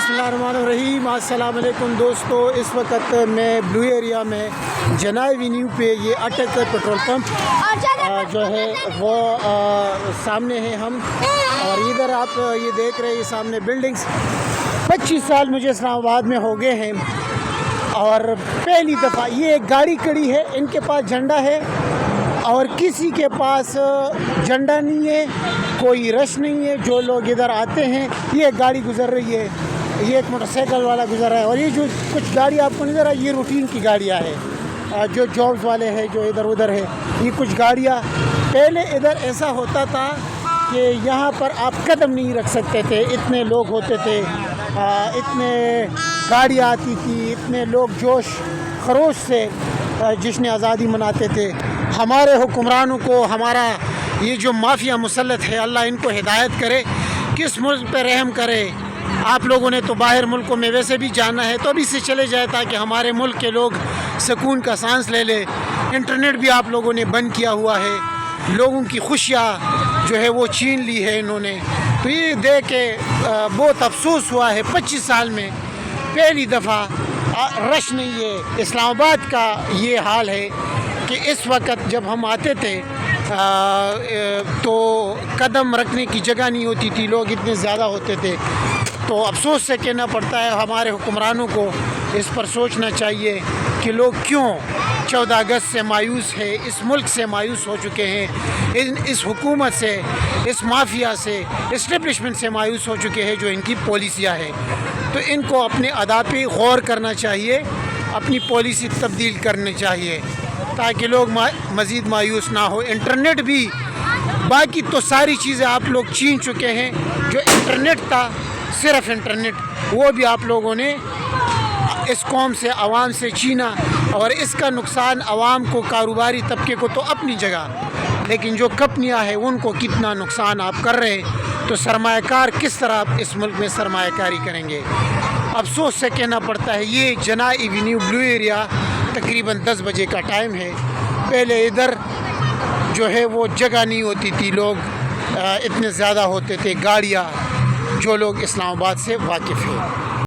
बिस्मिल्लाहिर्रहमानिर्रहीम। अस्सलाम वालेकुम दोस्तों, इस वक्त मैं ब्लू एरिया में जनाई एवेन्यू पे ये अटक पेट्रोल पंप जो है वो सामने है हम, और इधर आप ये देख रहे हैं सामने बिल्डिंग्स। 25 साल मुझे इस्लामाबाद में हो गए हैं और पहली दफ़ा ये एक गाड़ी खड़ी है, इनके पास झंडा है और किसी के पास झंडा नहीं है, कोई रश नहीं है। जो लोग इधर आते हैं, ये गाड़ी गुजर रही है, ये एक मोटरसाइकिल वाला गुजर रहा है, और ये जो कुछ गाड़ी आपको नज़र आ, ये रूटीन की गाड़ियाँ हैं, जो जॉब्स वाले हैं जो इधर उधर है। ये कुछ गाड़ियाँ पहले इधर ऐसा होता था कि यहाँ पर आप कदम नहीं रख सकते थे, इतने लोग होते थे, इतने गाड़ियाँ आती थी, इतने लोग जोश खरोश से जश्न आज़ादी मनाते थे। हमारे हुक्मरानों को हमारा ये जो माफिया मुसल्लत है, अल्लाह इनको हिदायत करे, किस मुल्क पे रहम करे। आप लोगों ने तो बाहर मुल्कों में वैसे भी जाना है, तो अभी से चले जाए ताकि हमारे मुल्क के लोग सुकून का सांस ले ले। इंटरनेट भी आप लोगों ने बंद किया हुआ है, लोगों की खुशियाँ जो है वो छीन ली है इन्होंने। तो ये देख के बहुत अफसोस हुआ है, 25 साल में पहली दफ़ा रश नहीं है। इस्लामाबाद का ये हाल है कि इस वक्त जब हम आते थे तो कदम रखने की जगह नहीं होती थी, लोग इतने ज़्यादा होते थे। तो अफसोस से कहना पड़ता है, हमारे हुक्मरानों को इस पर सोचना चाहिए कि लोग क्यों 14 अगस्त से मायूस है, इस मुल्क से मायूस हो चुके हैं, इस हुकूमत से, इस माफिया से, इस्टेब्लिशमेंट से मायूस हो चुके हैं जो इनकी पॉलिसियाँ हैं। तो इनको अपने अदा पे गौर करना चाहिए, अपनी पॉलिसी तब्दील करनी चाहिए ताकि लोग मज़ीद मायूस ना हो। इंटरनेट भी, बाकी तो सारी चीज़ें आप लोग छीन चुके हैं। जो इंटरनेट था, सिर्फ इंटरनेट, वो भी आप लोगों ने इस कौम से, आवाम से छीना, और इसका नुकसान आवाम को, कारोबारी तबके को तो अपनी जगह, लेकिन जो कंपनियां हैं उनको कितना नुकसान आप कर रहे हैं। तो सरमायाकार किस तरह इस मुल्क में सरमायाकारी करेंगे। अफसोस से कहना पड़ता है, ये जनाई एवेन्यू ब्लू एरिया तकरीबन 10 बजे का टाइम है। पहले इधर जो है वो जगह नहीं होती थी, लोग इतने ज़्यादा होते थे, गाड़ियाँ, जो लोग इस्लामाबाद से वाकिफ़ हैं।